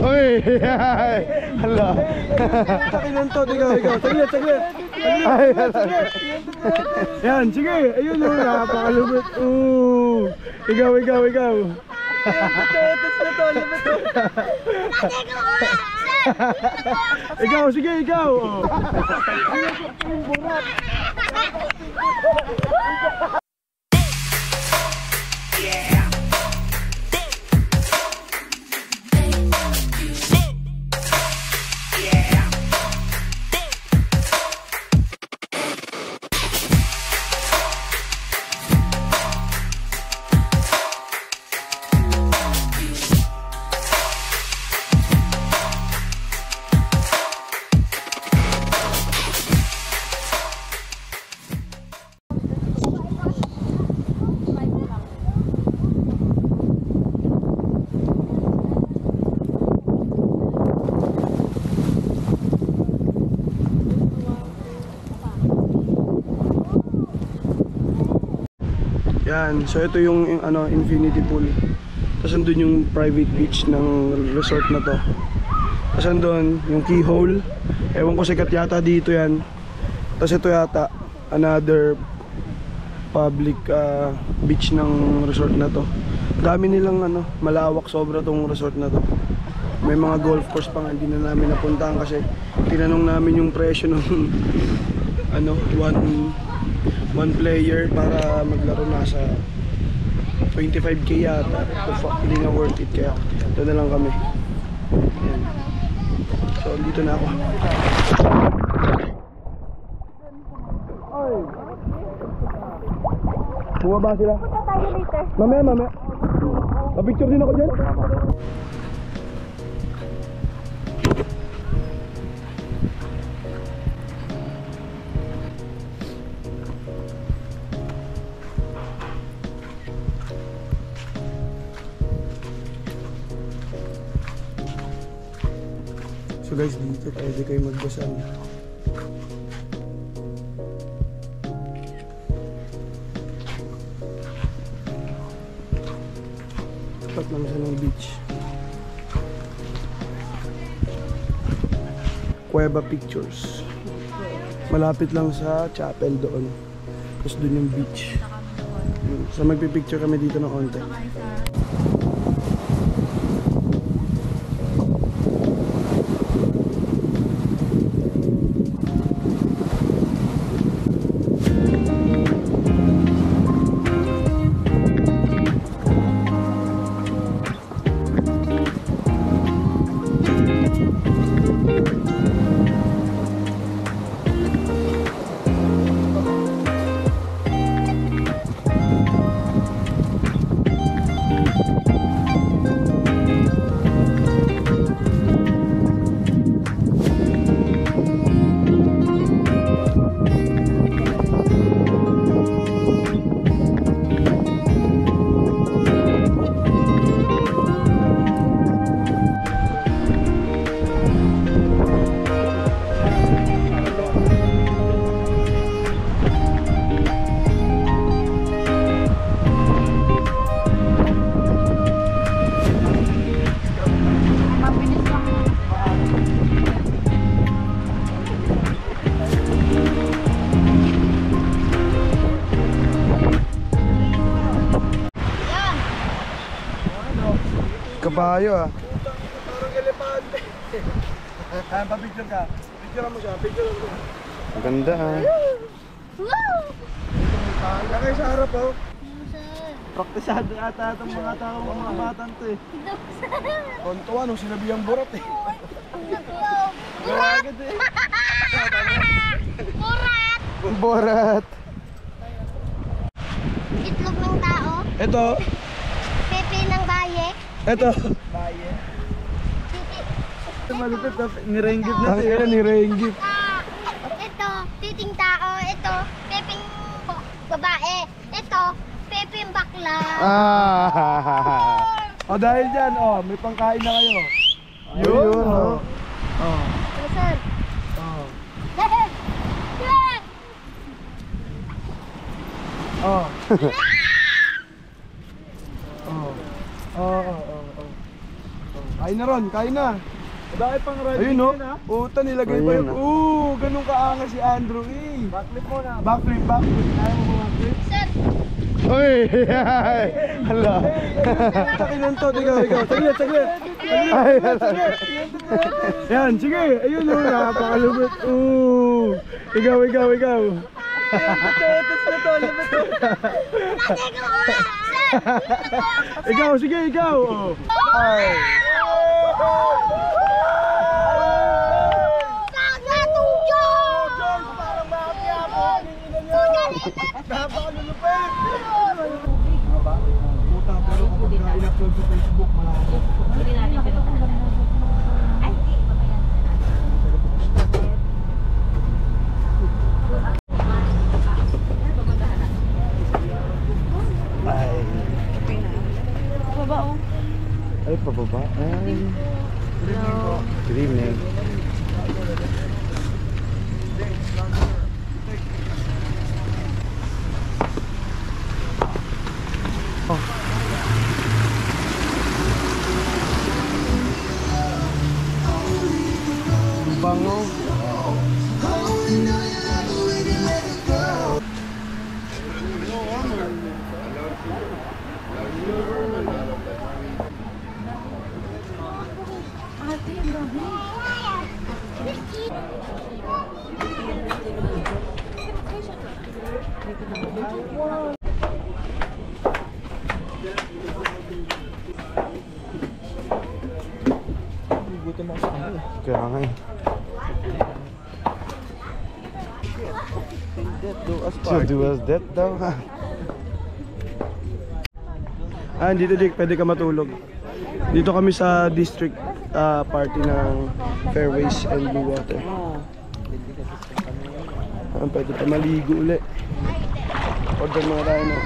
Uy! Hala! Kinantot, ikaw. Saglit. Yan, sige. Ayun o, napakalubot. Ikaw. Ikaw, sige, ikaw. Yan, so ito yung infinity pool. Tapos andun yung private beach ng resort na to. Tapos andun yung keyhole. Ewan ko sikat yata dito yan. Tapos ito yata another public beach ng resort na to. Dami nilang malawak sobra tong resort na to. May mga golf course pa nga hindi na namin napuntahan kasi tinanong namin yung presyo ng one player para maglaro nasa 25k yata. So hindi na worth it kaya ito na lang kami. Ayan. So dito na ako. Oy. Bumaba sila. Punta tayo later. Mamaya. Pa-picture din ako dyan. So guys, dito pwede kayo magdasal. Tapat lang siya ng beach. Cueva Pictures. Malapit lang sa chapel doon. Tapos doon yung beach. So magpipicture kami dito ng konti. Kabayo parang elepante. Pa-picture ka. Picture mo siya. Maganda Wow! Lakay sa harap oh. Praktisado ata itong mga tao, mga batang to eh. Kontuan nung sinabihang burat eh. Burat! Borat. Itlog ng tao. Ito. Pepe ng baye. Ito. Bayan. Ito malupit na, nirenggit na Ang siya. ina ni Renggit. Ito, titing tao. Ito, pepeng babae. Ito, pepeng bakla. O dahil dyan, may pangkain na kayo. Yun, oh. Sir. Kain na ron, kain na. Dahil pang riding Ayun no. yun, ha? Uta nilagay pa Ayun, yun. Ganun kaangas si Andrew eh. Backflip mo na. Backflip, backflip. Kaya mo ba backflip? Sir, Uy! Hala! Takinan to, ikaw. Saglit. Ay, hala! Yan, sige. Ayun o, napakalupit. Ikaw. Tetes na to, labas to. Ikaw, sige, ikaw. Ay. saan na tuyo? Parang mafia mo. Napakalulupit. Puta, pero kapag in-upload sa Facebook, malaki. Hindi natin pinuntahan. Ay, hindi. Mamayan na natin. Ay! Baba, oh. Ay, pababa. Ay! Good evening. Bango. Gutom ako sa kanila. Kaya nga eh. Death do us So, do us that daw ha? Dito Dick, pwede ka matulog. Dito kami sa district party ng Fairways and Blue Water. Pwede pa maligo uli. Order mga tayo ng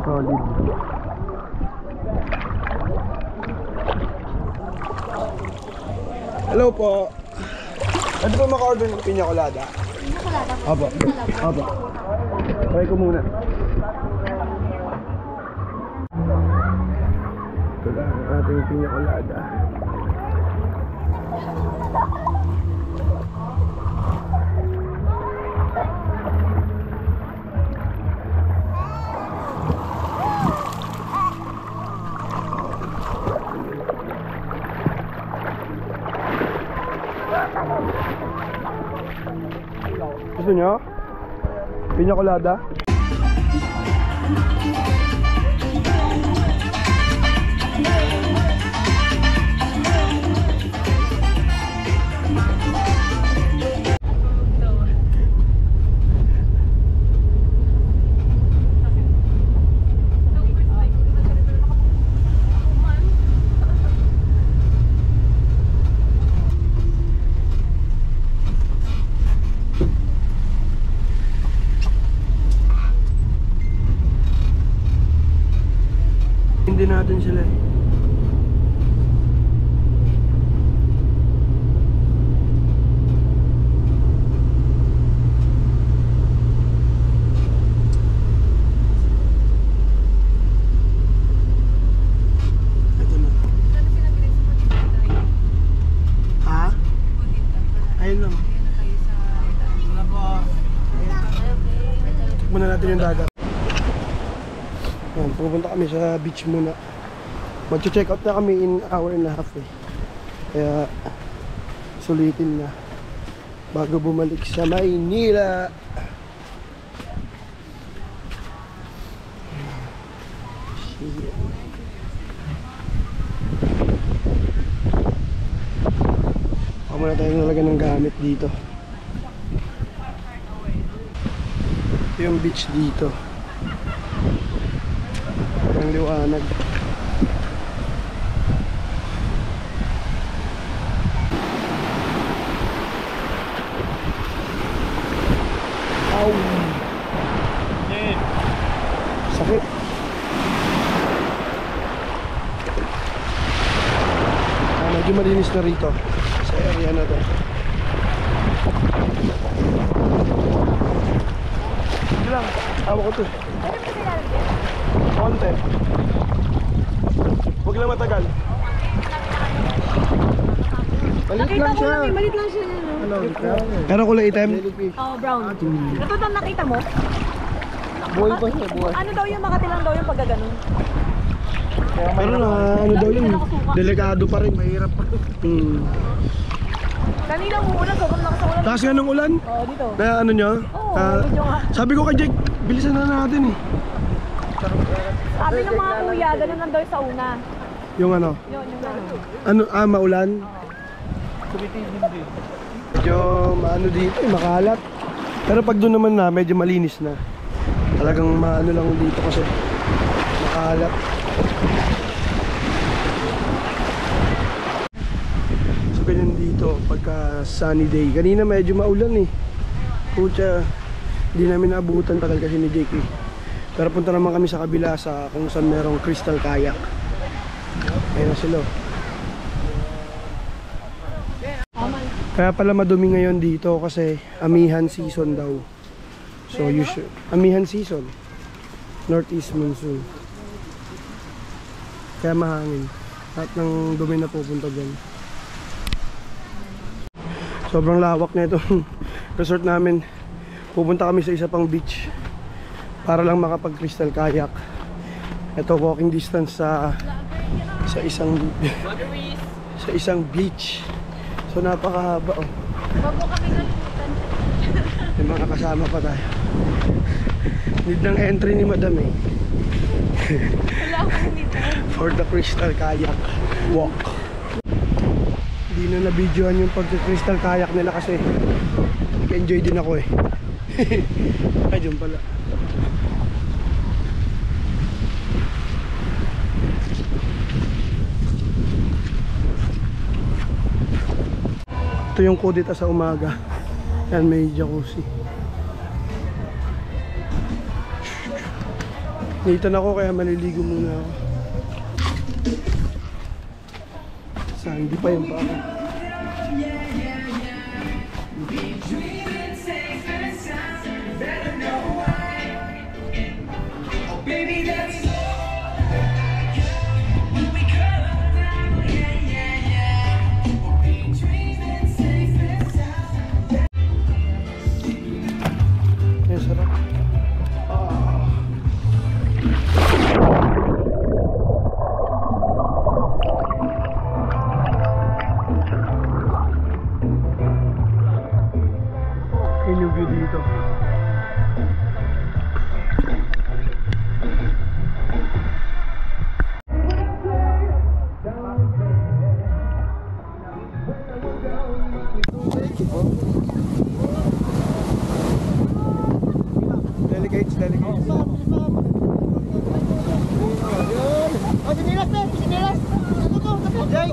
solid. Hello po. Pwede po maka-order ng piña colada? Piña colada po. Apo. Try ko muna. Ito lang ang ating piña colada. Gusto nyo? Piña colada? Hindi natin sila eh. Ito na. Ha? Ayun lang. Muna natin yung dagat. Yan, pupunta kami sa beach muna. Mag-check out na kami in hour and a half eh. Kaya sulitin na bago bumalik sa Maynila. Ako muna tayo nalaga ng gamit dito. Ito yung beach dito. Ang liwanag. Ow! Sakit. Medyo malinis na rito sa area na to. Hawak ko to. Konti. Huwag lang matagal. Malit lang siya. Malit lang siya. Ano? Pero kulay item. Oh, brown. Ito daw nakita mo? Buhay pa siya, buhay. Ano daw yung makatilang daw yung pagkaganon? Pero na, ano daw yun, delikado pa rin. Mahirap pa. Kanina umuulan, sobrang lakas ng ulan. Takas nga ng ulan. Oo, dito. Na ano nyo? Oo, medyo nga. Sabi ko kay Jake, bilisan na natin eh. Sabi ng mga kuya, ganun lang daw sa una. Yung ano? Yun, yung gano'n. Ano, maulan? Tumitigil din. Medyo maano dito eh, makalat. Pero pag doon naman na, medyo malinis na. Talagang maano lang dito kasi makalat. So ganyan dito pagka sunny day. Kanina medyo maulan eh. Pucha, hindi namin naabutan tagal kasi ni Jake eh. Pero punta naman kami sa kabila sa kung saan merong crystal kayak. Ayun na sila. Kaya pala madumi ngayon dito kasi amihan season daw. So usually, amihan season. Northeast monsoon. Kaya mahangin. Lahat ng dumi na pupunta dyan. Sobrang lawak na itong resort namin. Pupunta kami sa isa pang beach para lang makapag crystal kayak. Ito walking distance sa isang beach. So napakahaba oh. Wag mo kami kalimutan. May mga kasama pa tayo. Need ng entry ni madam eh. Wala akong dito. For the crystal kayak walk. Hindi na na-videoan yung pag-crystal kayak nila kasi nag-enjoy din ako eh. Ay, dyan pala. Ito yung kudita sa umaga. Yan, may jacuzzi. Nitan ako kaya maliligo muna ako. Saan? Hindi pa yung baka. Ang sarap. Yun yung view dito. Delegates. Oh, sinilas na! Sinilas! Jay!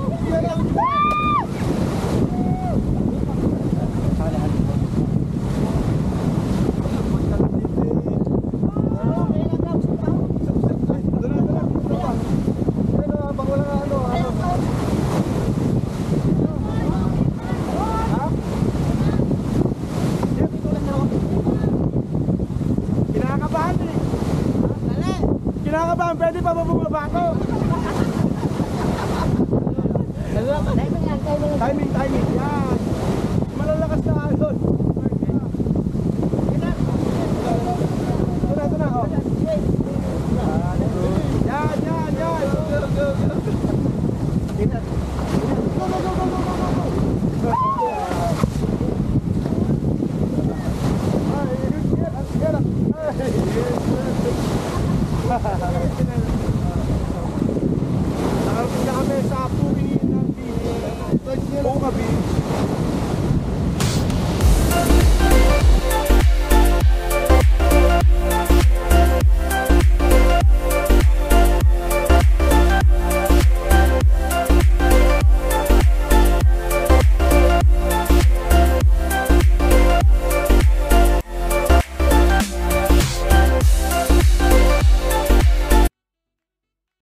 Kinakabahan eh. Kinakabahan, pwede pa mabubaba ako. Timing, yan. Malalakas na alon. Ito na, oh. Yan. Nakarating na kami sa Pugi ng Puga Beach.